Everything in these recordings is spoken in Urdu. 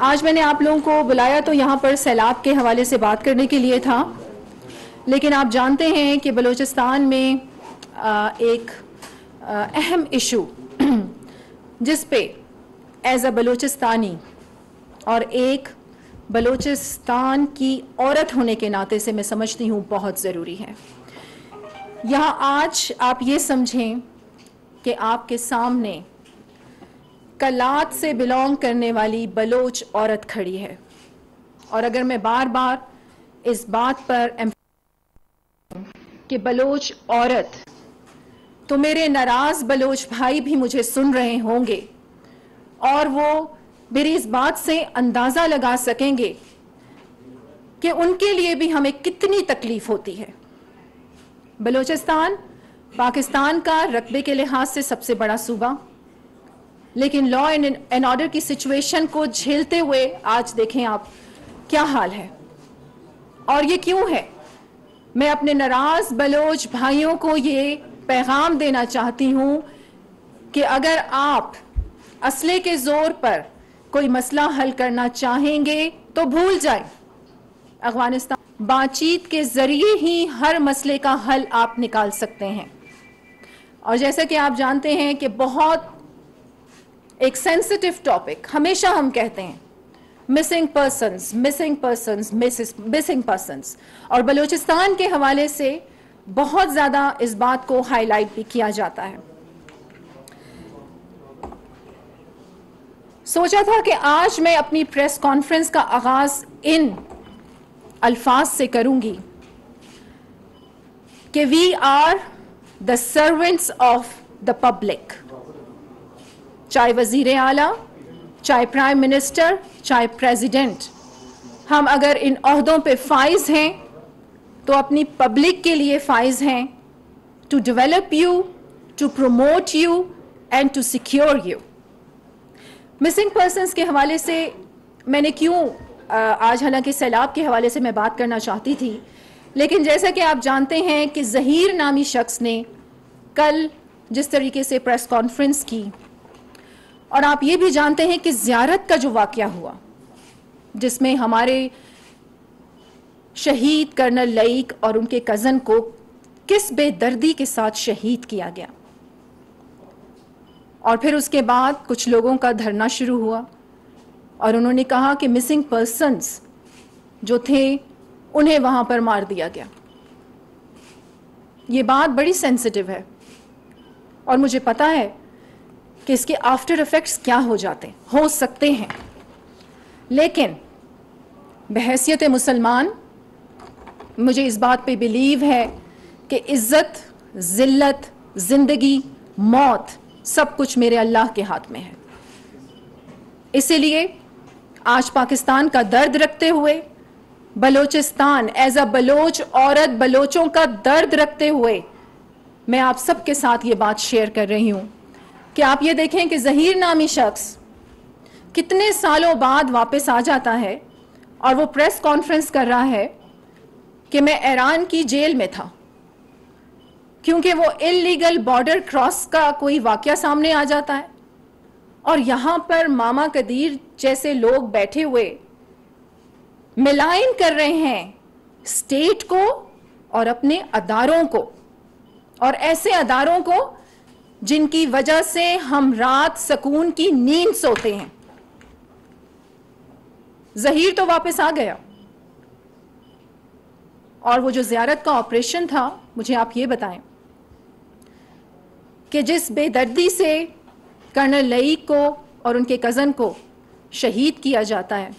آج میں نے آپ لوگوں کو بلایا تو یہاں پر سیلاب کے حوالے سے بات کرنے کے لیے تھا، لیکن آپ جانتے ہیں کہ بلوچستان میں ایک اہم ایشو جس پہ ایز اے بلوچستانی اور ایک بلوچستان کی عورت ہونے کے ناطے سے میں سمجھتی ہوں بہت ضروری ہے۔ یہاں آج آپ یہ سمجھیں کہ آپ کے سامنے کلات سے بلونگ کرنے والی بلوچ عورت کھڑی ہے، اور اگر میں بار بار اس بات پر کہ بلوچ عورت، تو میرے ناراض بلوچ بھائی بھی مجھے سن رہے ہوں گے اور وہ میری اس بات سے اندازہ لگا سکیں گے کہ ان کے لیے بھی ہمیں کتنی تکلیف ہوتی ہے۔ بلوچستان پاکستان کا رقبے کے لحاظ سے سب سے بڑا صوبہ، لیکن لا اینڈ آرڈر کی سچویشن کو جھیلتے ہوئے آج دیکھیں آپ کیا حال ہے، اور یہ کیوں ہے؟ میں اپنے ناراض بلوچ بھائیوں کو یہ پیغام دینا چاہتی ہوں کہ اگر آپ اسلحے کے زور پر کوئی مسئلہ حل کرنا چاہیں گے تو بھول جائیں، افغانستان بات چیت کے ذریعے ہی ہر مسئلے کا حل آپ نکال سکتے ہیں۔ اور جیسا کہ آپ جانتے ہیں کہ بہت ایک سینسٹیو ٹاپک ہمیشہ ہم کہتے ہیں مسنگ پرسنز، اور بلوچستان کے حوالے سے بہت زیادہ اس بات کو ہائی لائٹ بھی کیا جاتا ہے۔ سوچا تھا کہ آج میں اپنی پریس کانفرنس کا آغاز ان الفاظ سے کروں گی کہ we are the servants of the public, چاہے وزیر اعلیٰ، چاہے پرائم منسٹر، چاہے پریزیڈنٹ، ہم اگر ان عہدوں پہ فائز ہیں تو اپنی پبلک کے لیے فائز ہیں، to develop you, to promote you and to secure you. Missing persons کے حوالے سے میں نے کیوں آج، حالانکہ سیلاب کے حوالے سے میں بات کرنا چاہتی تھی، لیکن جیسا کہ آپ جانتے ہیں کہ ظہیر نامی شخص نے کل جس طریقے سے پریس کانفرنس کی، اور آپ یہ بھی جانتے ہیں کہ زیارت کا جو واقعہ ہوا جس میں ہمارے شہید کرنل لئیک اور ان کے کزن کو کس بے دردی کے ساتھ شہید کیا گیا، اور پھر اس کے بعد کچھ لوگوں کا دھرنا شروع ہوا اور انہوں نے کہا کہ مسنگ پرسنز جو تھے انہیں وہاں پر مار دیا گیا۔ یہ بات بڑی سینسٹیو ہے اور مجھے پتا ہے کہ اس کے آفٹر ایفیکٹس کیا ہو سکتے ہیں، لیکن بحیثیت مسلمان مجھے اس بات پہ بلیو ہے کہ عزت، ذلت، زندگی، موت سب کچھ میرے اللہ کے ہاتھ میں ہے۔ اسی لیے آج پاکستان کا درد رکھتے ہوئے، بلوچستان ایز اے بلوچ عورت، بلوچوں کا درد رکھتے ہوئے میں آپ سب کے ساتھ یہ بات شیئر کر رہی ہوں کہ آپ یہ دیکھیں کہ ظہیر نامی شخص کتنے سالوں بعد واپس آ جاتا ہے اور وہ پریس کانفرنس کر رہا ہے کہ میں ایران کی جیل میں تھا، کیونکہ وہ انلیگل بارڈر کراس کا کوئی واقعہ سامنے آ جاتا ہے، اور یہاں پر ماما قدیر جیسے لوگ بیٹھے ہوئے ملائن کر رہے ہیں اسٹیٹ کو اور اپنے اداروں کو، اور ایسے اداروں کو جن کی وجہ سے ہم رات سکون کی نیند سوتے ہیں۔ ظہیر تو واپس آ گیا، اور وہ جو زیارت کا آپریشن تھا، مجھے آپ یہ بتائیں کہ جس بے دردی سے کرنل لئیک کو اور ان کے کزن کو شہید کیا جاتا ہے،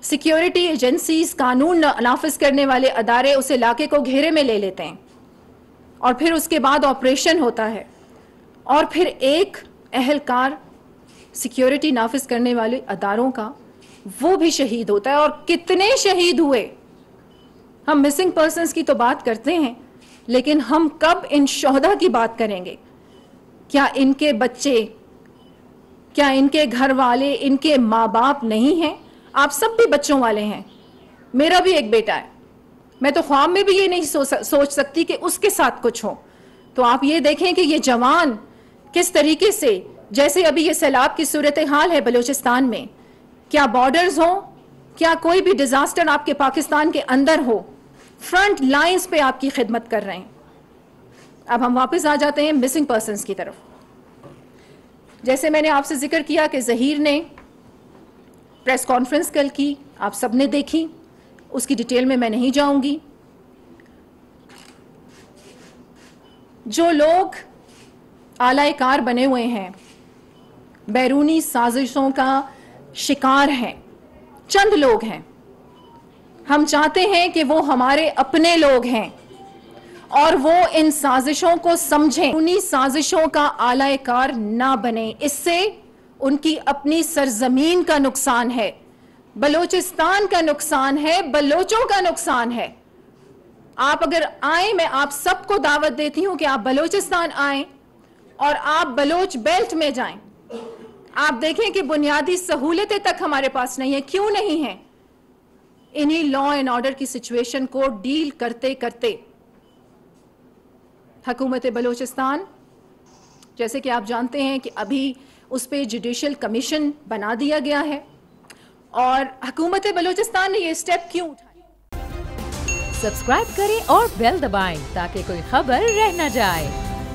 سیکیورٹی ایجنسیز، قانون نافذ کرنے والے ادارے اس علاقے کو گھیرے میں لے لیتے ہیں، اور پھر اس کے بعد آپریشن ہوتا ہے، اور پھر ایک اہلکار سیکیورٹی نافذ کرنے والے اداروں کا وہ بھی شہید ہوتا ہے، اور کتنے شہید ہوئے۔ ہم مسنگ پرسنز کی تو بات کرتے ہیں، لیکن ہم کب ان شہداء کی بات کریں گے؟ کیا ان کے بچے، کیا ان کے گھر والے، ان کے ماں باپ نہیں ہیں؟ آپ سب بھی بچوں والے ہیں، میرا بھی ایک بیٹا ہے، میں تو خواب میں بھی یہ نہیں سوچ سکتی کہ اس کے ساتھ کچھ ہو۔ تو آپ یہ دیکھیں کہ یہ جوان کس طریقے سے، جیسے ابھی یہ سیلاب کی صورتحال ہے بلوچستان میں، کیا بارڈرز ہوں, کیا کوئی بھی ڈیزاسٹر آپ کے پاکستان کے اندر ہو, فرنٹ لائنز پہ آپ کی خدمت کر رہے ہیں. اب ہم واپس آ جاتے ہیں مسنگ پرسنز کی طرف. جیسے میں نے آپ سے ذکر کیا کہ ظہیر نے پریس کانفرنس کل کی, آپ سب نے دیکھی, اس کی ڈیٹیل میں نہیں جاؤں گی. جو لوگ آلائے کار بنے ہوئے ہیں, بیرونی سازشوں کا شکار ہیں, چند لوگ ہیں. ہم چاہتے ہیں کہ وہ ہمارے اپنے لوگ ہیں اور وہ ان سازشوں کو سمجھیں, انہی سازشوں کا آلائے کار نہ بنے. اس سے ان کی اپنی سرزمین کا نقصان ہے, بلوچستان کا نقصان ہے, بلوچوں کا نقصان ہے. آپ اگر آئیں, میں آپ سب کو دعوت دیتی ہوں کہ آپ بلوچستان آئیں اور آپ بلوچ بیلٹ میں جائیں. آپ دیکھیں کہ بنیادی سہولتیں تک ہمارے پاس نہیں ہیں. کیوں نہیں ہیں؟ انہی لا اینڈ آرڈر کی سچویشن کو ڈیل کرتے کرتے حکومت بلوچستان, جیسے کہ آپ جانتے ہیں کہ ابھی اس پہ جوڈیشل کمیشن بنا دیا گیا ہے, اور حکومت بلوچستان نے یہ اسٹیپ کیوں اٹھایا؟ سبسکرائب کریں اور بیل دبائیں تاکہ کوئی خبر رہ نہ جائے.